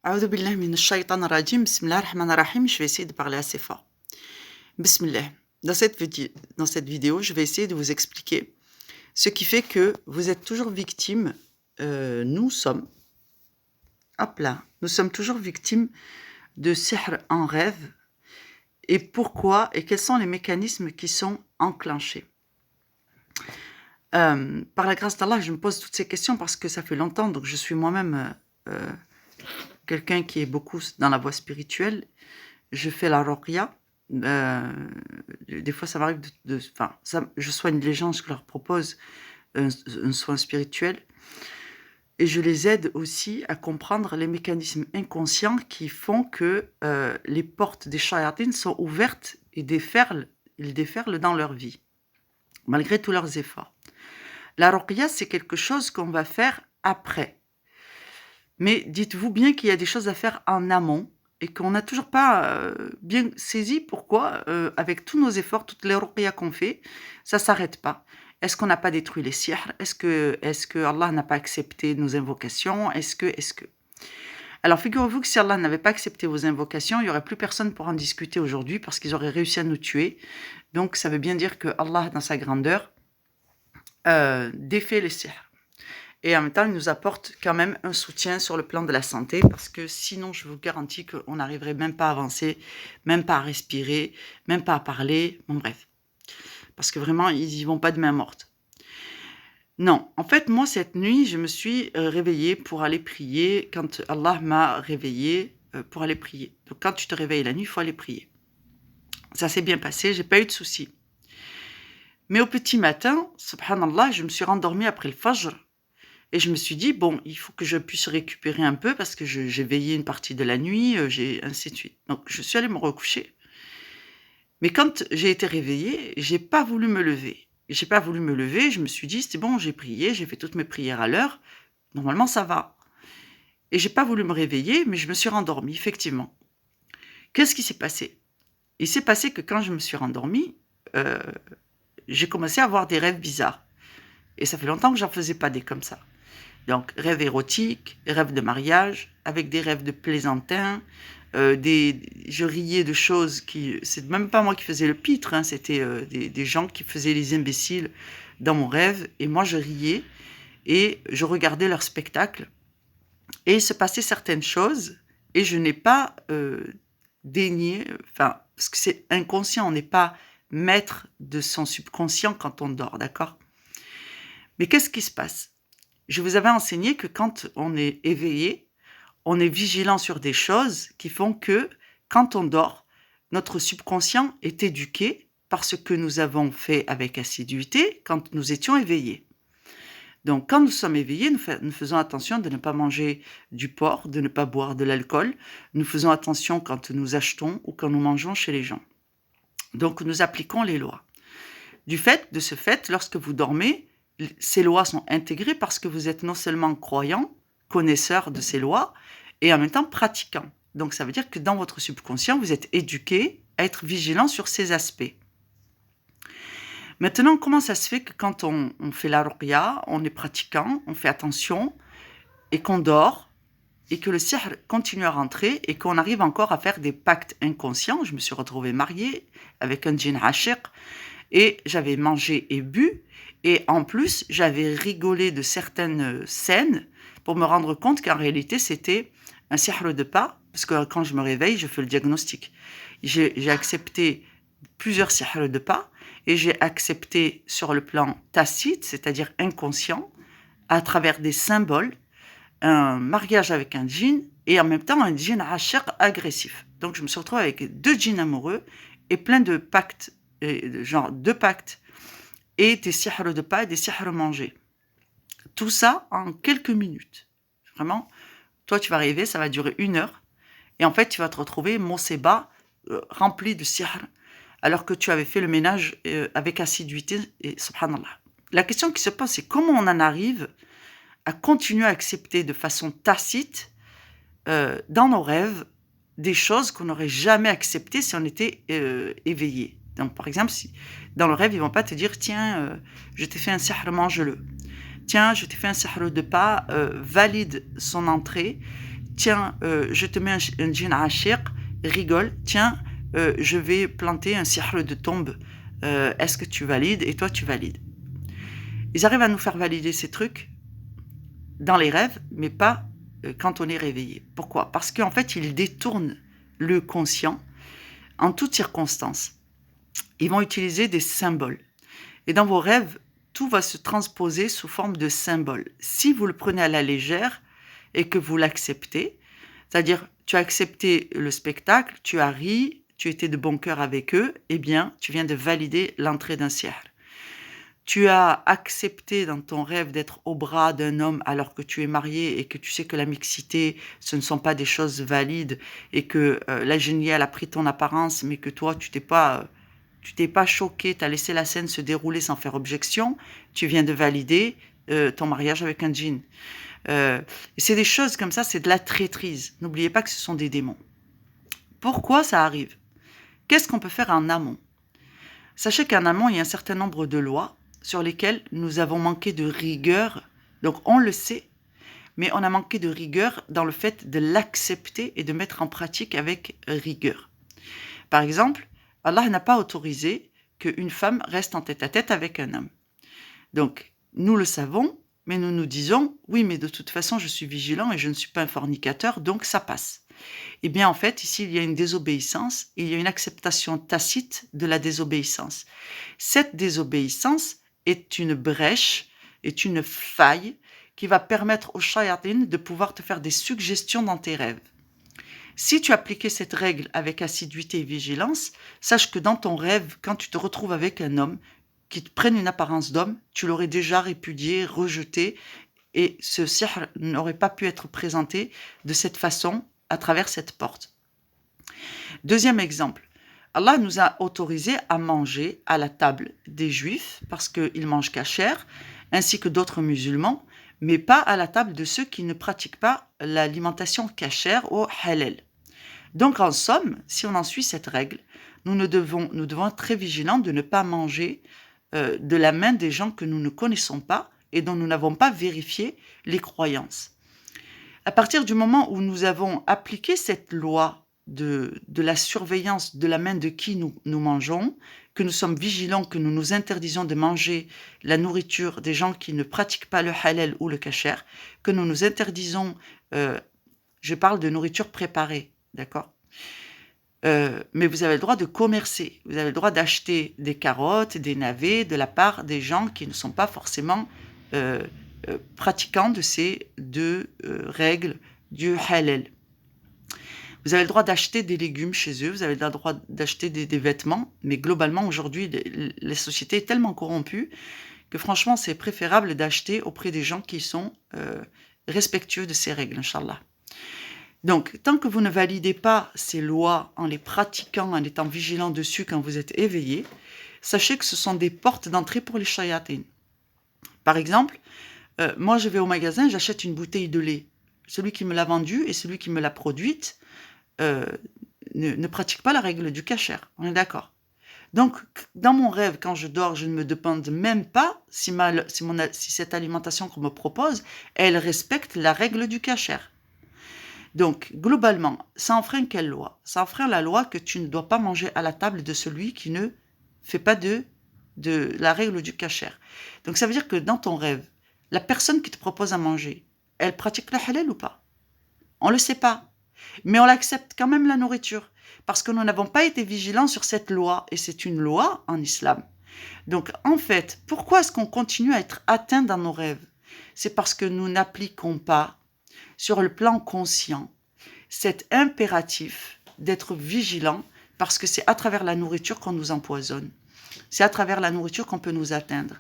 أعوذ بالله من الشيطان الرجيم. Bismillah ar-Rahman ar-Rahim. Je vais essayer de parler assez fort. Bismillah. Dans cette vidéo, je vais essayer de vous expliquer ce qui fait que vous êtes toujours victime, nous sommes, hop là, nous sommes toujours victimes de sihr en rêve et pourquoi et quels sont les mécanismes qui sont enclenchés. Par la grâce d'Allah, je me pose toutes ces questions parce que ça fait longtemps, donc je suis moi-même quelqu'un qui est beaucoup dans la voie spirituelle. Je fais la ruqya. Des fois, ça m'arrive je soigne les gens, je leur propose un soin spirituel. Et je les aide aussi à comprendre les mécanismes inconscients qui font que les portes des shayatines sont ouvertes et ils déferlent dans leur vie, malgré tous leurs efforts. La ruqya, c'est quelque chose qu'on va faire après. Mais dites-vous bien qu'il y a des choses à faire en amont et qu'on n'a toujours pas bien saisi pourquoi, avec tous nos efforts, toutes les ruqya qu'on fait, ça ne s'arrête pas. Est-ce qu'on n'a pas détruit les sihr? Est-ce que Allah n'a pas accepté nos invocations? Est-ce que Alors figurez-vous que si Allah n'avait pas accepté vos invocations, il n'y aurait plus personne pour en discuter aujourd'hui parce qu'ils auraient réussi à nous tuer. Donc ça veut bien dire que Allah, dans sa grandeur, défait les sihr. Et en même temps, il nous apporte quand même un soutien sur le plan de la santé, parce que sinon, je vous garantis qu'on n'arriverait même pas à avancer, même pas à respirer, même pas à parler, bon bref. Parce que vraiment, ils y vont pas de main morte. Non, en fait, moi, cette nuit, je me suis réveillée pour aller prier, quand Allah m'a réveillée pour aller prier. Donc quand tu te réveilles la nuit, il faut aller prier. Ça s'est bien passé, j'ai pas eu de soucis. Mais au petit matin, subhanallah, je me suis rendormie après le fajr. Et je me suis dit, bon, il faut que je puisse récupérer un peu parce que j'ai veillé une partie de la nuit, ainsi de suite. Donc, je suis allée me recoucher. Mais quand j'ai été réveillée, j'ai pas voulu me lever. J'ai pas voulu me lever, je me suis dit, c'est bon, j'ai prié, j'ai fait toutes mes prières à l'heure. Normalement, ça va. Et j'ai pas voulu me réveiller, mais je me suis rendormie, effectivement. Qu'est-ce qui s'est passé? Il s'est passé que quand je me suis rendormie, j'ai commencé à avoir des rêves bizarres. Et ça fait longtemps que j'en faisais pas des comme ça. Donc, rêves érotiques, rêves de mariage, avec des rêves de plaisantins, je riais de choses c'est même pas moi qui faisais le pitre, hein, c'était des gens qui faisaient les imbéciles dans mon rêve, et moi je riais, et je regardais leur spectacle, et il se passait certaines choses, et je n'ai pas daigné, parce que c'est inconscient, on n'est pas maître de son subconscient quand on dort, d'accord? Mais qu'est-ce qui se passe? Je vous avais enseigné que quand on est éveillé, on est vigilant sur des choses qui font que, quand on dort, notre subconscient est éduqué par ce que nous avons fait avec assiduité quand nous étions éveillés. Donc, quand nous sommes éveillés, nous faisons attention de ne pas manger du porc, de ne pas boire de l'alcool. Nous faisons attention quand nous achetons ou quand nous mangeons chez les gens. Donc, nous appliquons les lois. De ce fait, lorsque vous dormez, ces lois sont intégrées parce que vous êtes non seulement croyant, connaisseur de ces lois, et en même temps pratiquant. Donc ça veut dire que dans votre subconscient, vous êtes éduqué à être vigilant sur ces aspects. Maintenant, comment ça se fait que quand on fait la ruqya, on est pratiquant, on fait attention, et qu'on dort, et que le sihr continue à rentrer, et qu'on arrive encore à faire des pactes inconscients? Je me suis retrouvée mariée avec un djinn ashiq, et j'avais mangé et bu, et en plus, j'avais rigolé de certaines scènes pour me rendre compte qu'en réalité, c'était un sihr de pas, parce que quand je me réveille, je fais le diagnostic. J'ai accepté plusieurs sihr de pas, et j'ai accepté sur le plan tacite, c'est-à-dire inconscient, à travers des symboles, un mariage avec un djinn, et en même temps un djinn ashiq agressif. Donc je me suis retrouvée avec 2 djinns amoureux, et plein de pactes, genre 2 pactes, et des sihr de pas et des sihr mangés. Tout ça en quelques minutes. Vraiment, toi tu vas arriver, ça va durer 1 heure, et en fait tu vas te retrouver moseba, rempli de sihr, alors que tu avais fait le ménage avec assiduité, et subhanallah. La question qui se pose, c'est comment on en arrive à continuer à accepter de façon tacite, dans nos rêves, des choses qu'on n'aurait jamais acceptées si on était éveillé. Donc, par exemple, si dans le rêve, ils vont pas te dire, tiens, je t'ai fait un sihr, mange-le. Tiens, je t'ai fait un sihr de pas, valide son entrée. tiens, je te mets un djinn ashiq, rigole, tiens, je vais planter un sihr de tombe, est-ce que tu valides? Et toi, tu valides. Ils arrivent à nous faire valider ces trucs dans les rêves, mais pas quand on est réveillé. Pourquoi? Parce qu'en fait, ils détournent le conscient en toutes circonstances. Ils vont utiliser des symboles. Et dans vos rêves, tout va se transposer sous forme de symboles. Si vous le prenez à la légère et que vous l'acceptez, c'est-à-dire tu as accepté le spectacle, tu as ri, tu étais de bon cœur avec eux, eh bien, tu viens de valider l'entrée d'un sihr. Tu as accepté dans ton rêve d'être au bras d'un homme alors que tu es marié et que tu sais que la mixité, ce ne sont pas des choses valides et que la géniale a pris ton apparence, mais que toi, tu t'es pas choqué, tu as laissé la scène se dérouler sans faire objection, tu viens de valider ton mariage avec un djinn. C'est des choses comme ça, c'est de la traîtrise. N'oubliez pas que ce sont des démons. Pourquoi ça arrive? Qu'est-ce qu'on peut faire en amont? Sachez qu'en amont, il y a un certain nombre de lois sur lesquelles nous avons manqué de rigueur. Donc on le sait, mais on a manqué de rigueur dans le fait de l'accepter et de mettre en pratique avec rigueur. Par exemple, Allah n'a pas autorisé qu'une femme reste en tête-à-tête avec un homme. Donc, nous le savons, mais nous nous disons, oui, mais de toute façon, je suis vigilant et je ne suis pas un fornicateur, donc ça passe. Eh bien, en fait, ici, il y a une désobéissance, il y a une acceptation tacite de la désobéissance. Cette désobéissance est une brèche, est une faille qui va permettre aux shayatin de pouvoir te faire des suggestions dans tes rêves. Si tu appliquais cette règle avec assiduité et vigilance, sache que dans ton rêve, quand tu te retrouves avec un homme qui te prenne une apparence d'homme, tu l'aurais déjà répudié, rejeté, et ce sihr n'aurait pas pu être présenté de cette façon à travers cette porte. Deuxième exemple, Allah nous a autorisé à manger à la table des juifs parce qu'ils mangent cachère, ainsi que d'autres musulmans, mais pas à la table de ceux qui ne pratiquent pas l'alimentation cachère ou halal. Donc en somme, si on en suit cette règle, nous devons être très vigilants de ne pas manger de la main des gens que nous ne connaissons pas et dont nous n'avons pas vérifié les croyances. À partir du moment où nous avons appliqué cette loi de la surveillance de la main de qui nous mangeons, que nous sommes vigilants, que nous nous interdisons de manger la nourriture des gens qui ne pratiquent pas le halal ou le kasher, que nous nous interdisons, je parle de nourriture préparée, d'accord, mais vous avez le droit de commercer, vous avez le droit d'acheter des carottes, des navets de la part des gens qui ne sont pas forcément pratiquants de ces deux règles du halal. Vous avez le droit d'acheter des légumes chez eux, vous avez le droit d'acheter des vêtements, mais globalement aujourd'hui, la société est tellement corrompue que franchement c'est préférable d'acheter auprès des gens qui sont respectueux de ces règles, Inch'Allah. Donc, tant que vous ne validez pas ces lois en les pratiquant, en étant vigilant dessus quand vous êtes éveillé, sachez que ce sont des portes d'entrée pour les shayatin. Par exemple, moi je vais au magasin, j'achète une bouteille de lait. Celui qui me l'a vendue et celui qui me l'a produite ne pratique pas la règle du kasher, on est d'accord. Donc, dans mon rêve, quand je dors, je ne me demande même pas si cette alimentation qu'on me propose, elle respecte la règle du kasher. Donc, globalement, ça enfreint quelle loi? Ça enfreint la loi que tu ne dois pas manger à la table de celui qui ne fait pas de la règle du kasher. Donc, ça veut dire que dans ton rêve, la personne qui te propose à manger, elle pratique le halal ou pas? On ne le sait pas. Mais on l'accepte quand même la nourriture. Parce que nous n'avons pas été vigilants sur cette loi. Et c'est une loi en islam. Donc, en fait, pourquoi est-ce qu'on continue à être atteint dans nos rêves? C'est parce que nous n'appliquons pas sur le plan conscient, cet impératif d'être vigilant, parce que c'est à travers la nourriture qu'on nous empoisonne. C'est à travers la nourriture qu'on peut nous atteindre.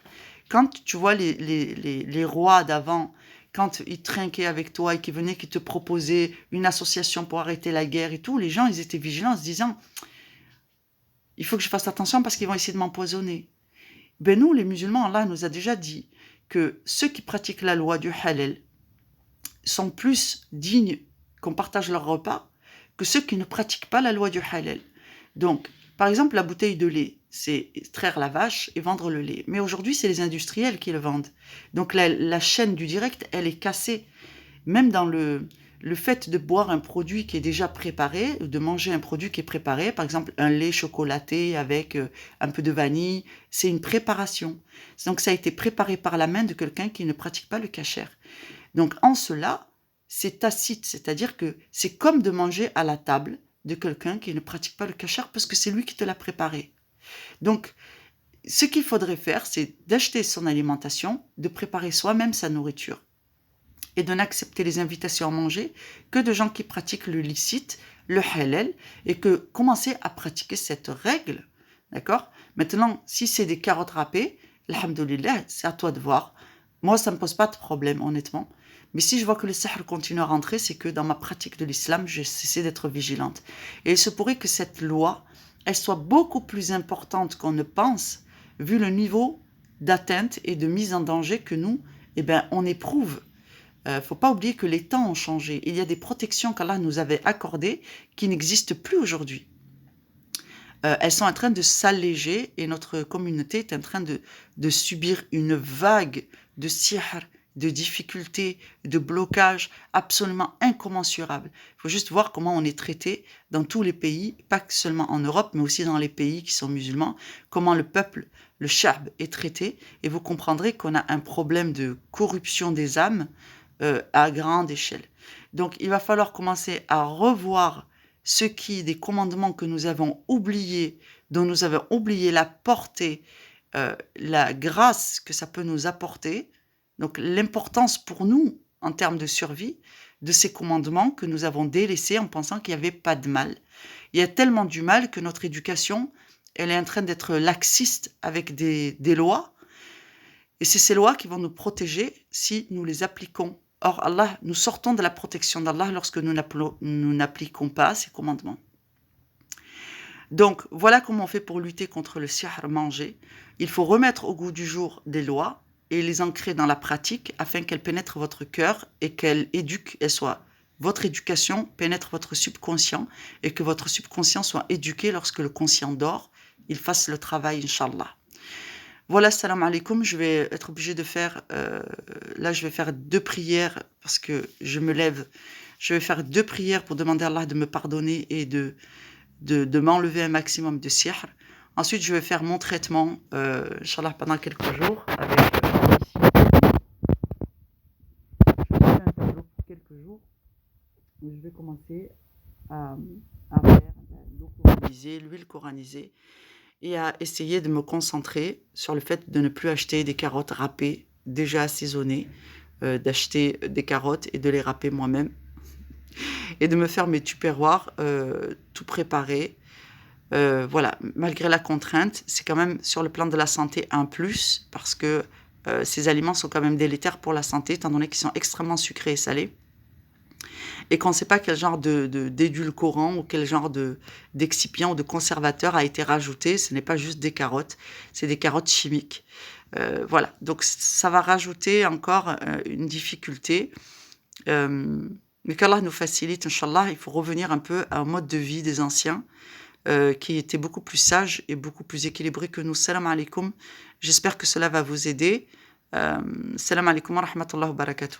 Quand tu vois les rois d'avant, quand ils trinquaient avec toi et qu'ils venaient, qu'ils te proposaient une association pour arrêter la guerre et tout, les gens, ils étaient vigilants en se disant « il faut que je fasse attention parce qu'ils vont essayer de m'empoisonner ». Ben nous, les musulmans, Allah nous a déjà dit que ceux qui pratiquent la loi du halal sont plus dignes qu'on partage leur repas que ceux qui ne pratiquent pas la loi du halal. Donc, par exemple, la bouteille de lait, c'est extraire la vache et vendre le lait. Mais aujourd'hui, c'est les industriels qui le vendent. Donc, la chaîne du direct, elle est cassée. Même dans le le fait de boire un produit qui est déjà préparé, ou de manger un produit qui est préparé, par exemple un lait chocolaté avec un peu de vanille, c'est une préparation. Donc ça a été préparé par la main de quelqu'un qui ne pratique pas le kasher. Donc en cela, c'est tacite, c'est-à-dire que c'est comme de manger à la table de quelqu'un qui ne pratique pas le kasher parce que c'est lui qui te l'a préparé. Donc ce qu'il faudrait faire, c'est d'acheter son alimentation, de préparer soi-même sa nourriture et de n'accepter les invitations à manger que de gens qui pratiquent le licite, le halal, et que commencer à pratiquer cette règle, d'accord? Maintenant, si c'est des carottes râpées, alhamdoulilah, c'est à toi de voir. Moi, ça me pose pas de problème, honnêtement. Mais si je vois que le sihr continue à rentrer, c'est que dans ma pratique de l'islam, j'ai cessé d'être vigilante. Et il se pourrait que cette loi, elle soit beaucoup plus importante qu'on ne pense, vu le niveau d'atteinte et de mise en danger que nous, eh ben, on éprouve. Faut pas oublier que les temps ont changé. Il y a des protections qu'Allah nous avait accordées qui n'existent plus aujourd'hui. Elles sont en train de s'alléger et notre communauté est en train de subir une vague de sihr, de difficultés, de blocages absolument incommensurable. Il faut juste voir comment on est traité dans tous les pays, pas seulement en Europe, mais aussi dans les pays qui sont musulmans, comment le peuple, le sha'b, est traité. Et vous comprendrez qu'on a un problème de corruption des âmes à grande échelle. Donc il va falloir commencer à revoir ce qui, des commandements que nous avons oubliés, dont nous avons oublié la portée, la grâce que ça peut nous apporter, donc l'importance pour nous en termes de survie de ces commandements que nous avons délaissés en pensant qu'il n'y avait pas de mal. Il y a tellement du mal que notre éducation, elle est en train d'être laxiste avec des lois, et c'est ces lois qui vont nous protéger si nous les appliquons. Or, Allah, nous sortons de la protection d'Allah lorsque nous n'appliquons pas ces commandements. Donc, voilà comment on fait pour lutter contre le sihr mangé. Il faut remettre au goût du jour des lois et les ancrer dans la pratique afin qu'elles pénètrent votre cœur et qu'elles éduquent, votre éducation pénètre votre subconscient et que votre subconscient soit éduqué lorsque le conscient dort, il fasse le travail, Inch'Allah. Voilà, salam alaikum, je vais être obligée de faire, là je vais faire 2 prières parce que je me lève. Je vais faire 2 prières pour demander à Allah de me pardonner et de m'enlever un maximum de sihr. Ensuite, je vais faire mon traitement, Inch'Allah, pendant quelques jours avec je vais faire un tableau pour quelques jours où je vais commencer à faire l'eau coranisée, l'huile coranisée, et à essayer de me concentrer sur le fait de ne plus acheter des carottes râpées, déjà assaisonnées, d'acheter des carottes et de les râper moi-même, et de me faire mes tupperwares tout préparés. Voilà, malgré la contrainte, c'est quand même sur le plan de la santé un plus, parce que ces aliments sont quand même délétères pour la santé, étant donné qu'ils sont extrêmement sucrés et salés, et qu'on ne sait pas quel genre d'édulcorant ou quel genre d'excipient ou de conservateur a été rajouté. Ce n'est pas juste des carottes, c'est des carottes chimiques. Voilà, donc ça va rajouter encore une difficulté. Mais qu'Allah nous facilite, Inch'Allah. Il faut revenir un peu à un mode de vie des anciens qui était beaucoup plus sage et beaucoup plus équilibré que nous. Salam alaikum. J'espère que cela va vous aider. Salam alaikum wa rahmatullahi wa barakatuh.